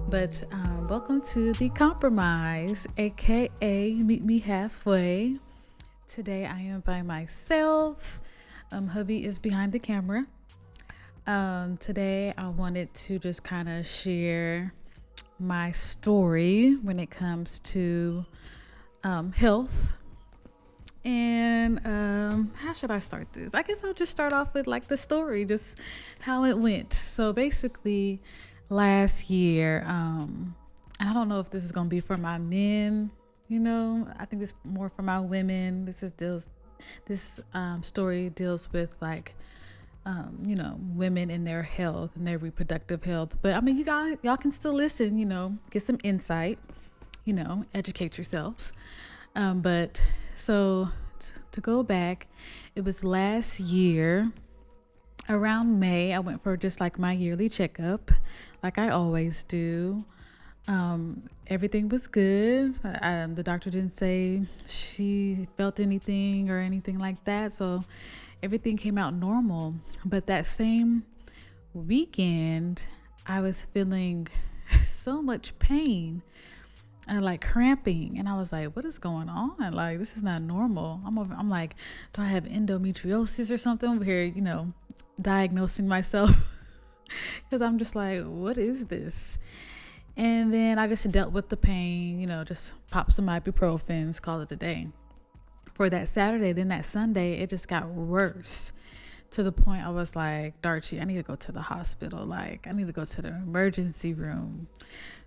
But welcome to The Compromise, aka Meet Me Halfway. Today I am by myself. Hubby is behind the camera. Today I wanted to just kind of share my story when it comes to health. And how should I start this? I guess I'll just start off with like the story, just how it went. So basically, last year, I don't know if this is gonna be for my men. I think it's more for my women. This story deals with like women in their health and their reproductive health. But I mean, y'all can still listen. Get some insight. Educate yourselves. But so to go back, it was last year around May. I went for just like my yearly checkup, like I always do. Everything was good. The doctor didn't say she felt anything or anything like that. So everything came out normal. But that same weekend, I was feeling so much pain and like cramping, and I was like, what is going on? Like, this is not normal. I'm like, do I have endometriosis or something over here, diagnosing myself? Because I'm just like, what is this? And then I just dealt with the pain, just pop some ibuprofens, call it a day. For that Saturday, then that Sunday, it just got worse to the point I was like, Darcy, I need to go to the hospital. Like, I need to go to the emergency room.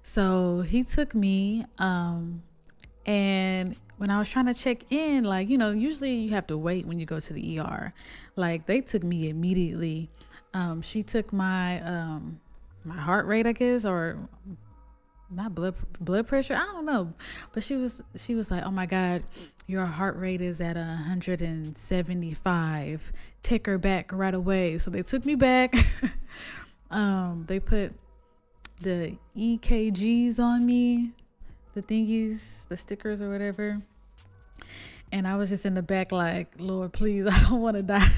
So he took me, and when I was trying to check in, like, usually you have to wait when you go to the ER. Like, they took me immediately. She took my my heart rate, I guess, or not blood pressure, I don't know. But she was like, oh my God, your heart rate is at 175. Take her back right away. So they took me back. They put the EKGs on me, the thingies, the stickers or whatever. And I was just in the back like, Lord, please, I don't want to die.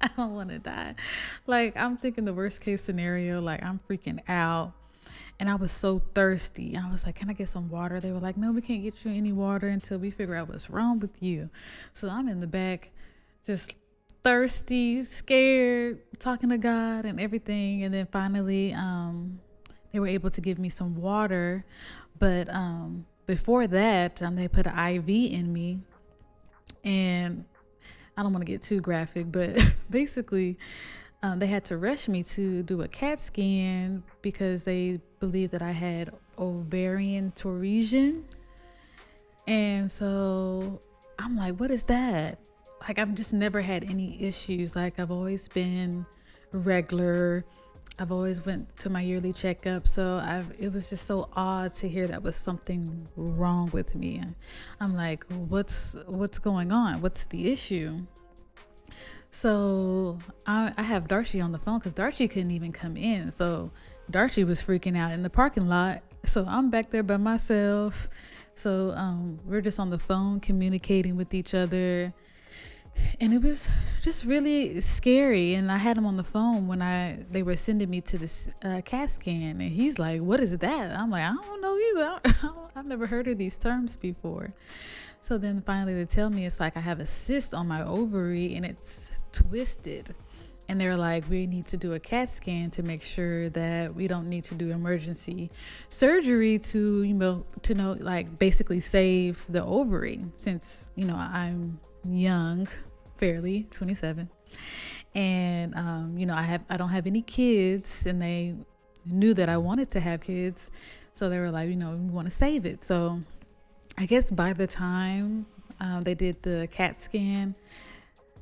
I don't want to die. Like, I'm thinking the worst case scenario, like I'm freaking out. And I was so thirsty. I was like, can I get some water? They were like, no, we can't get you any water until we figure out what's wrong with you. So I'm in the back, just thirsty, scared, talking to God and everything. And then finally, they were able to give me some water. But before that, they put an IV in me. And I don't want to get too graphic, but basically, they had to rush me to do a CAT scan because they believed that I had ovarian torsion. And so I'm like, what is that? Like, I've just never had any issues. Like, I've always been regular. I've always went to my yearly checkup. So it was just so odd to hear that was something wrong with me. I'm like, what's going on? What's the issue? So I have Darcy on the phone because Darcy couldn't even come in. So Darcy was freaking out in the parking lot. So I'm back there by myself. So we're just on the phone communicating with each other. And it was just really scary. And I had him on the phone when they were sending me to this CAT scan. And he's like, what is that? I'm like, I don't know either. I've never heard of these terms before. So then finally they tell me it's like I have a cyst on my ovary and it's twisted. And they're like, we need to do a CAT scan to make sure that we don't need to do emergency surgery to know, like basically save the ovary since, I'm young, fairly 27. And, I don't have any kids, and they knew that I wanted to have kids. So they were like, we want to save it. So I guess by the time they did the CAT scan,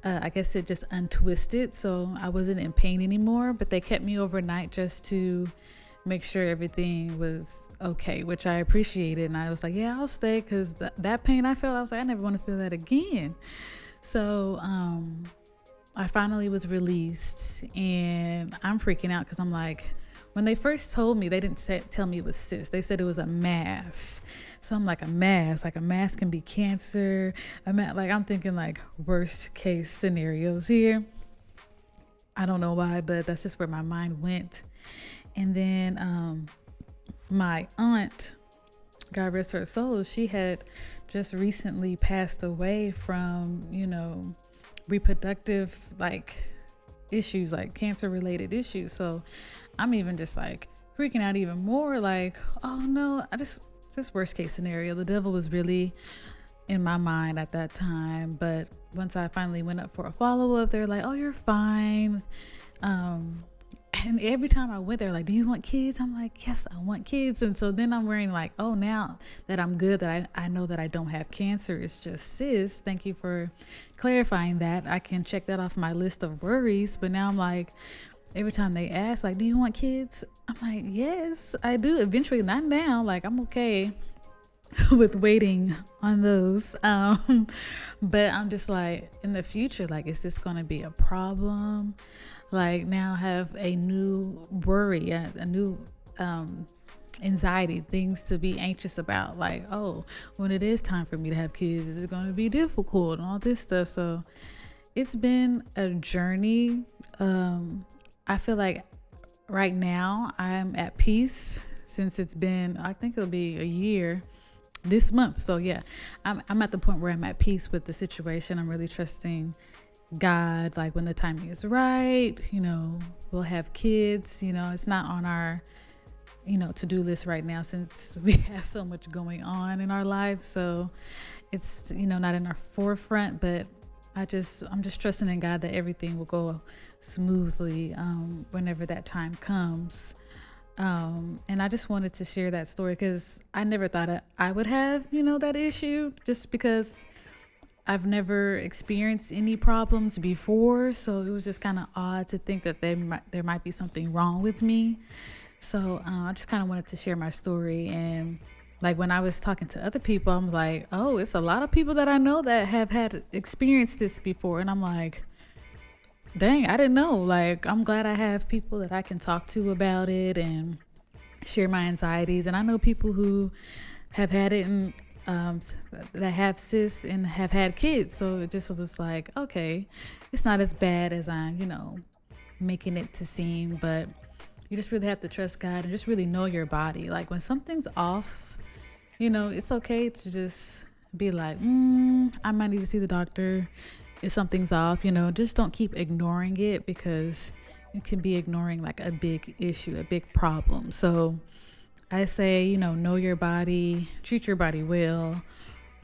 I guess it just untwisted. So I wasn't in pain anymore, but they kept me overnight just to make sure everything was okay, which I appreciated. And I was like, yeah, I'll stay because that pain I felt, I was like, I never want to feel that again. So I finally was released, and I'm freaking out because I'm like, when they first told me, they didn't tell me it was cyst. They said it was a mass. So I'm like, a mass can be cancer. I'm thinking like worst case scenarios here. I don't know why, but that's just where my mind went. And then my aunt, God rest her soul, she had just recently passed away from, reproductive like issues, like cancer related issues. So I'm even just like freaking out even more, like, oh no, just worst case scenario. The devil was really in my mind at that time. But once I finally went up for a follow-up, they're like, oh, you're fine. And every time I went there, like, do you want kids? I'm like, yes, I want kids. And so then I'm worrying like, oh, now that I'm good, that I know that I don't have cancer, it's just cysts. Thank you for clarifying that. I can check that off my list of worries. But now I'm like, every time they ask, like, do you want kids? I'm like, yes, I do. Eventually, not now. Like, I'm okay with waiting on those. But I'm just like, in the future, like, is this going to be a problem? Like, now have a new worry, a new anxiety, things to be anxious about. Like, oh, when it is time for me to have kids, is it going to be difficult and all this stuff? So it's been a journey. I feel like right now I'm at peace, since it's been, I think it'll be a year this month. So yeah, I'm at the point where I'm at peace with the situation. I'm really trusting God, like when the timing is right, we'll have kids. It's not on our to-do list right now, since we have so much going on in our lives. So it's not in our forefront, but I'm just trusting in God that everything will go smoothly whenever that time comes. And I just wanted to share that story because I never thought I would have that issue, just because I've never experienced any problems before. So it was just kind of odd to think that there might be something wrong with me. So I just kind of wanted to share my story. And like when I was talking to other people, I'm like, oh, it's a lot of people that I know that have had experienced this before. And I'm like, dang, I didn't know. Like, I'm glad I have people that I can talk to about it and share my anxieties. And I know people who have had it and that have cysts and have had kids. So it just was like, okay, it's not as bad as I'm, making it to seem. But you just really have to trust God and just really know your body. Like when something's off, it's okay to just be like, I might need to see the doctor if something's off. Just don't keep ignoring it, because you can be ignoring like a big issue, a big problem. So I say, know your body, treat your body well,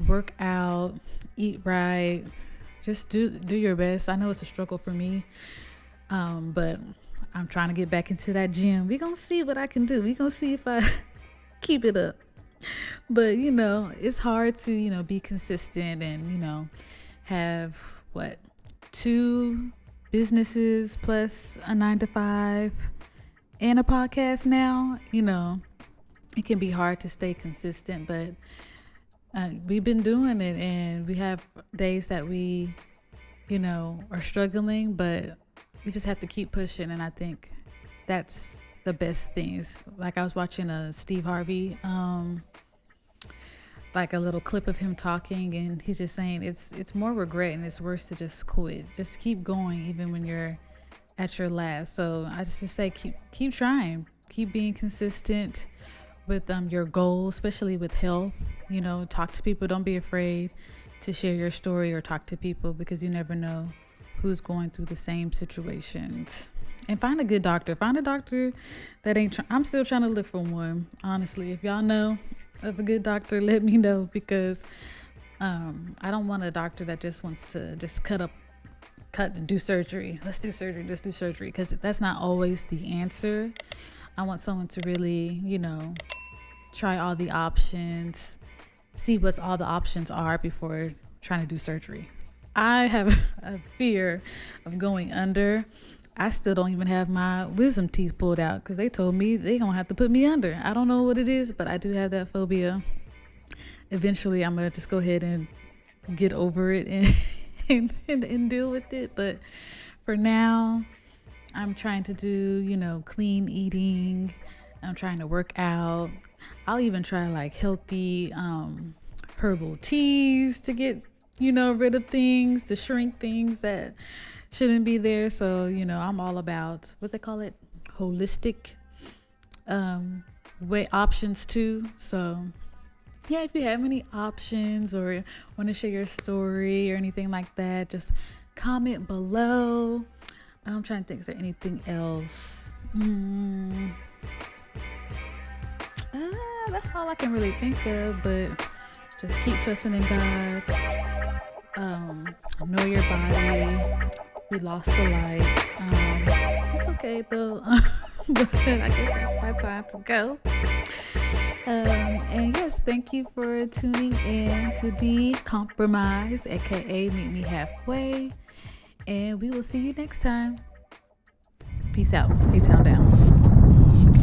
work out, eat right, just do your best. I know it's a struggle for me, but I'm trying to get back into that gym. We're going to see what I can do. We're going to see if I keep it up. But, it's hard to, be consistent and, have 2 businesses plus a 9-to-5 and a podcast now. It can be hard to stay consistent, but we've been doing it, and we have days that we, are struggling, but we just have to keep pushing. And I think that's the best things. Like I was watching a Steve Harvey, like a little clip of him talking, and he's just saying it's more regret and it's worse to just quit. Just keep going even when you're at your last. So I just say keep trying, keep being consistent with your goals, especially with health. Talk to people. Don't be afraid to share your story or talk to people, because you never know who's going through the same situations. And find a good doctor. Find a doctor that ain't I'm still trying to look for one, honestly. If y'all know of a good doctor, let me know, because I don't want a doctor that just wants to just cut and do surgery. Let's do surgery, because that's not always the answer. I want someone to really, try all the options, see what all the options are before trying to do surgery. I have a fear of going under. I still don't even have my wisdom teeth pulled out, because they told me they gonna have to put me under. I don't know what it is, but I do have that phobia. Eventually, I'm gonna just go ahead and get over it and deal with it. But for now, I'm trying to do, clean eating. I'm trying to work out. I'll even try like healthy herbal teas to get, rid of things, to shrink things that shouldn't be there. So, I'm all about what they call it, holistic way options too. So yeah, if you have any options or want to share your story or anything like that, just comment below. I'm trying to think, is there anything else? That's all I can really think of, but just keep trusting in God. Know your body. We lost the light. It's okay though. But I guess that's my time to go. And yes, thank you for tuning in to Be Compromised, aka Meet Me Halfway. And we will see you next time. Peace out. A-Town down.